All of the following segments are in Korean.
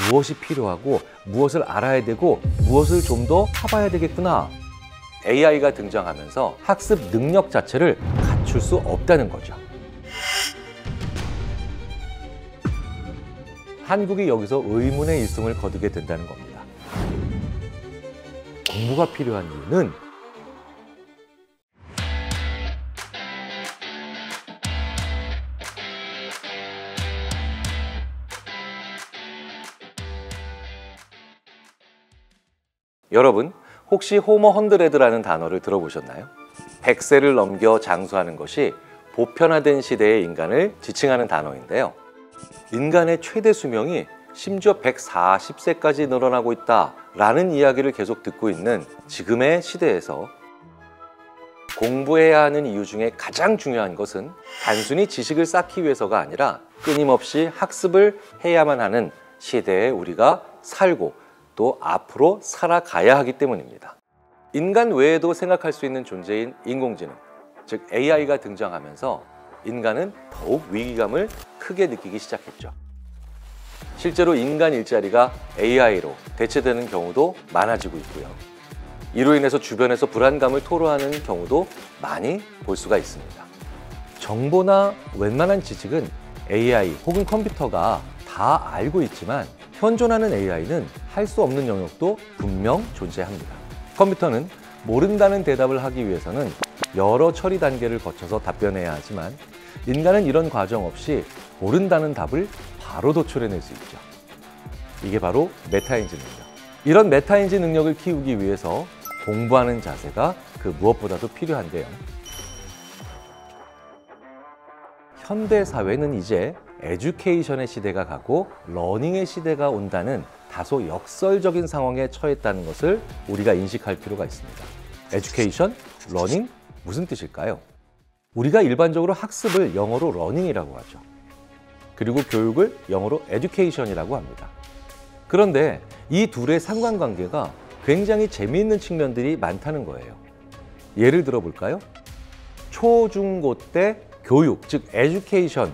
무엇이 필요하고 무엇을 알아야 되고 무엇을 좀 더 파봐야 되겠구나. AI가 등장하면서 학습 능력 자체를 갖출 수 없다는 거죠. 한국이 여기서 의문의 일성을 거두게 된다는 겁니다. 공부가 필요한 이유는 여러분, 혹시 호머 100라는 단어를 들어보셨나요? 100세를 넘겨 장수하는 것이 보편화된 시대의 인간을 지칭하는 단어인데요. 인간의 최대 수명이 심지어 140세까지 늘어나고 있다라는 이야기를 계속 듣고 있는 지금의 시대에서 공부해야 하는 이유 중에 가장 중요한 것은 단순히 지식을 쌓기 위해서가 아니라 끊임없이 학습을 해야만 하는 시대에 우리가 살고 또 앞으로 살아가야 하기 때문입니다. 인간 외에도 생각할 수 있는 존재인 인공지능, 즉 AI가 등장하면서 인간은 더욱 위기감을 크게 느끼기 시작했죠. 실제로 인간 일자리가 AI로 대체되는 경우도 많아지고 있고요. 이로 인해서 주변에서 불안감을 토로하는 경우도 많이 볼 수가 있습니다. 정보나 웬만한 지식은 AI 혹은 컴퓨터가 다 알고 있지만 현존하는 AI는 할 수 없는 영역도 분명 존재합니다. 컴퓨터는 모른다는 대답을 하기 위해서는 여러 처리 단계를 거쳐서 답변해야 하지만 인간은 이런 과정 없이 모른다는 답을 바로 도출해낼 수 있죠. 이게 바로 메타인지 능력. 이런 메타인지 능력을 키우기 위해서 공부하는 자세가 그 무엇보다도 필요한데요. 현대 사회는 이제 에듀케이션의 시대가 가고 러닝의 시대가 온다는 다소 역설적인 상황에 처했다는 것을 우리가 인식할 필요가 있습니다. 에듀케이션, 러닝, 무슨 뜻일까요? 우리가 일반적으로 학습을 영어로 러닝이라고 하죠. 그리고 교육을 영어로 에듀케이션이라고 합니다. 그런데 이 둘의 상관관계가 굉장히 재미있는 측면들이 많다는 거예요. 예를 들어 볼까요? 초, 중, 고 때 교육, 즉 에듀케이션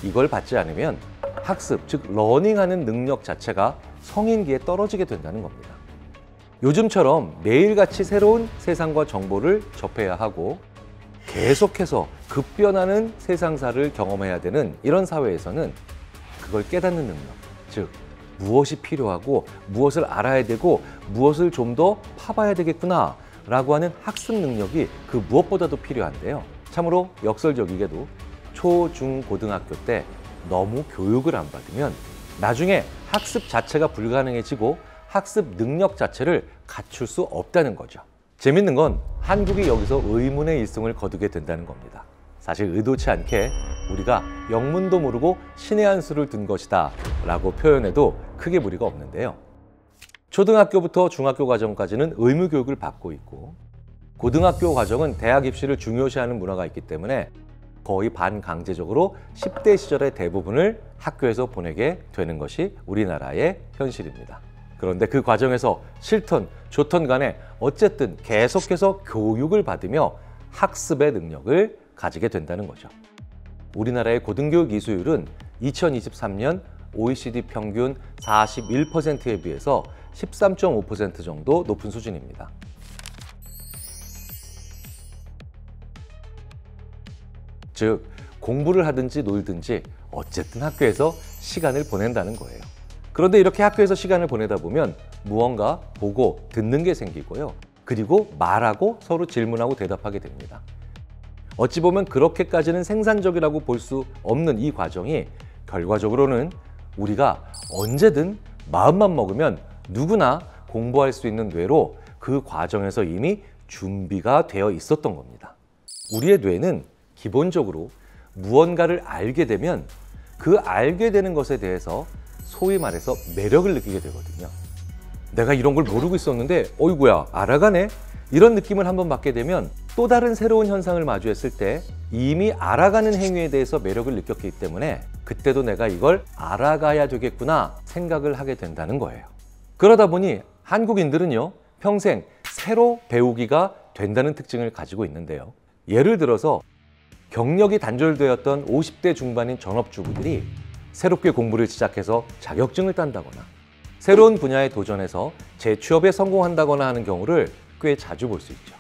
이걸 받지 않으면 학습, 즉 러닝하는 능력 자체가 성인기에 떨어지게 된다는 겁니다. 요즘처럼 매일같이 새로운 세상과 정보를 접해야 하고 계속해서 급변하는 세상사를 경험해야 되는 이런 사회에서는 그걸 깨닫는 능력, 즉 무엇이 필요하고 무엇을 알아야 되고 무엇을 좀 더 파봐야 되겠구나 라고 하는 학습 능력이 그 무엇보다도 필요한데요. 참으로 역설적이게도 초, 중, 고등학교 때 너무 교육을 안 받으면 나중에 학습 자체가 불가능해지고 학습 능력 자체를 갖출 수 없다는 거죠. 재밌는 건 한국이 여기서 의문의 일성을 거두게 된다는 겁니다. 사실 의도치 않게 우리가 영문도 모르고 신의 한 수를 둔 것이다 라고 표현해도 크게 무리가 없는데요. 초등학교부터 중학교 과정까지는 의무 교육을 받고 있고 고등학교 과정은 대학 입시를 중요시하는 문화가 있기 때문에 거의 반강제적으로 10대 시절의 대부분을 학교에서 보내게 되는 것이 우리나라의 현실입니다. 그런데 그 과정에서 싫든 좋든 간에 어쨌든 계속해서 교육을 받으며 학습의 능력을 가지게 된다는 거죠. 우리나라의 고등교육 이수율은 2023년 OECD 평균 41%에 비해서 13.5% 정도 높은 수준입니다. 즉, 공부를 하든지 놀든지 어쨌든 학교에서 시간을 보낸다는 거예요. 그런데 이렇게 학교에서 시간을 보내다 보면 무언가 보고 듣는 게 생기고요. 그리고 말하고 서로 질문하고 대답하게 됩니다. 어찌 보면 그렇게까지는 생산적이라고 볼 수 없는 이 과정이 결과적으로는 우리가 언제든 마음만 먹으면 누구나 공부할 수 있는 뇌로 그 과정에서 이미 준비가 되어 있었던 겁니다. 우리의 뇌는 기본적으로 무언가를 알게 되면 그 알게 되는 것에 대해서 소위 말해서 매력을 느끼게 되거든요. 내가 이런 걸 모르고 있었는데 어이구야 알아가네? 이런 느낌을 한번 받게 되면 또 다른 새로운 현상을 마주했을 때 이미 알아가는 행위에 대해서 매력을 느꼈기 때문에 그때도 내가 이걸 알아가야 되겠구나 생각을 하게 된다는 거예요. 그러다 보니 한국인들은요 평생 새로 배우기가 된다는 특징을 가지고 있는데요. 예를 들어서 경력이 단절되었던 50대 중반인 전업주부들이 새롭게 공부를 시작해서 자격증을 딴다거나 새로운 분야에 도전해서 재취업에 성공한다거나 하는 경우를 꽤 자주 볼 수 있죠.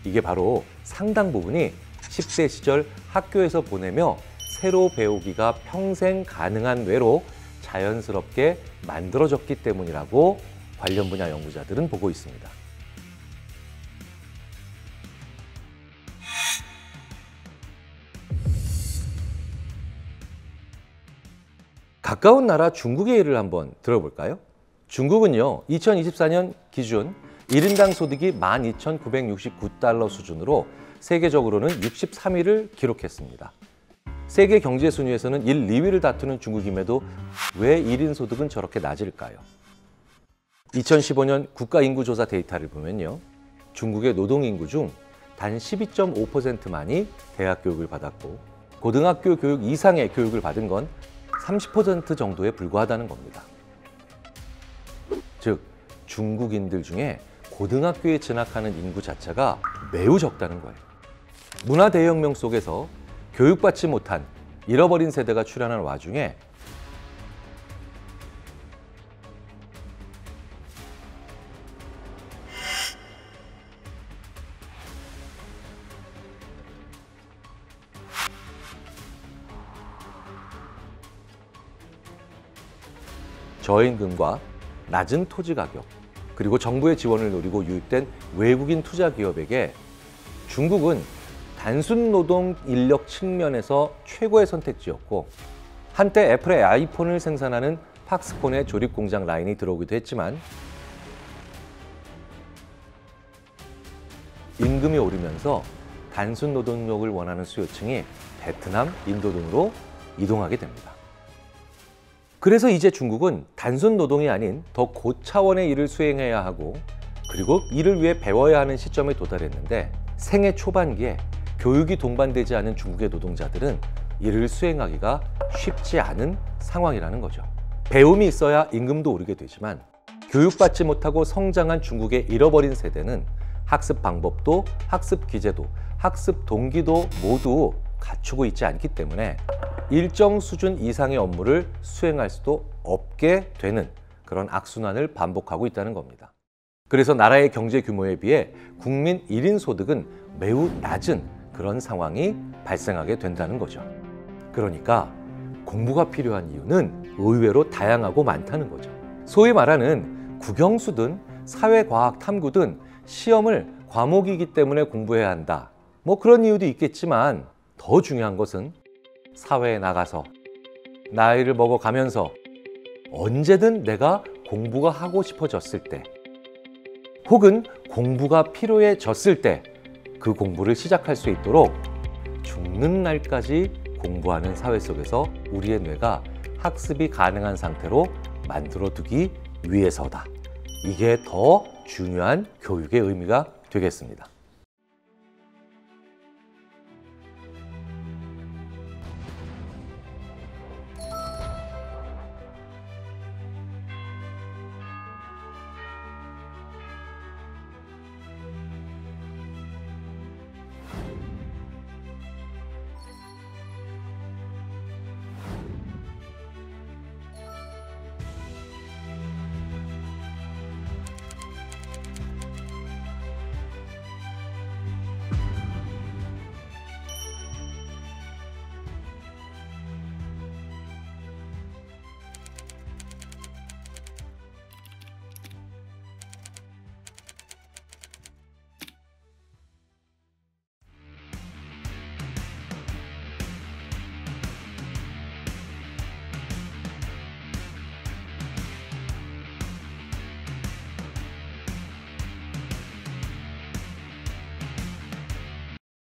이게 바로 상당 부분이 10대 시절 학교에서 보내며 새로 배우기가 평생 가능한 뇌로 자연스럽게 만들어졌기 때문이라고 관련 분야 연구자들은 보고 있습니다. 가까운 나라 중국의 예를 한번 들어볼까요? 중국은요, 2024년 기준 1인당 소득이 12,969달러 수준으로 세계적으로는 63위를 기록했습니다. 세계 경제 순위에서는 1, 2위를 다투는 중국임에도 왜 1인 소득은 저렇게 낮을까요? 2015년 국가인구조사 데이터를 보면요, 중국의 노동인구 중 단 12.5%만이 대학 교육을 받았고 고등학교 교육 이상의 교육을 받은 건 30% 정도에 불과하다는 겁니다. 즉, 중국인들 중에 고등학교에 진학하는 인구 자체가 매우 적다는 거예요. 문화 대혁명 속에서 교육받지 못한 잃어버린 세대가 출현한 와중에 저임금과 낮은 토지 가격, 그리고 정부의 지원을 노리고 유입된 외국인 투자 기업에게 중국은 단순 노동 인력 측면에서 최고의 선택지였고, 한때 애플의 아이폰을 생산하는 팍스콘의 조립 공장 라인이 들어오기도 했지만 임금이 오르면서 단순 노동력을 원하는 수요층이 베트남, 인도 등으로 이동하게 됩니다. 그래서 이제 중국은 단순 노동이 아닌 더 고차원의 일을 수행해야 하고, 그리고 이를 위해 배워야 하는 시점에 도달했는데, 생애 초반기에 교육이 동반되지 않은 중국의 노동자들은 이를 수행하기가 쉽지 않은 상황이라는 거죠. 배움이 있어야 임금도 오르게 되지만 교육받지 못하고 성장한 중국의 잃어버린 세대는 학습 방법도, 학습 기제도, 학습 동기도 모두 갖추고 있지 않기 때문에 일정 수준 이상의 업무를 수행할 수도 없게 되는 그런 악순환을 반복하고 있다는 겁니다. 그래서 나라의 경제 규모에 비해 국민 1인 소득은 매우 낮은 그런 상황이 발생하게 된다는 거죠. 그러니까 공부가 필요한 이유는 의외로 다양하고 많다는 거죠. 소위 말하는 국영수든 사회과학 탐구든 시험을 과목이기 때문에 공부해야 한다, 뭐 그런 이유도 있겠지만, 더 중요한 것은 사회에 나가서 나이를 먹어가면서 언제든 내가 공부가 하고 싶어졌을 때, 혹은 공부가 필요해졌을 때 그 공부를 시작할 수 있도록 죽는 날까지 공부하는 사회 속에서 우리의 뇌가 학습이 가능한 상태로 만들어두기 위해서다. 이게 더 중요한 교육의 의미가 되겠습니다.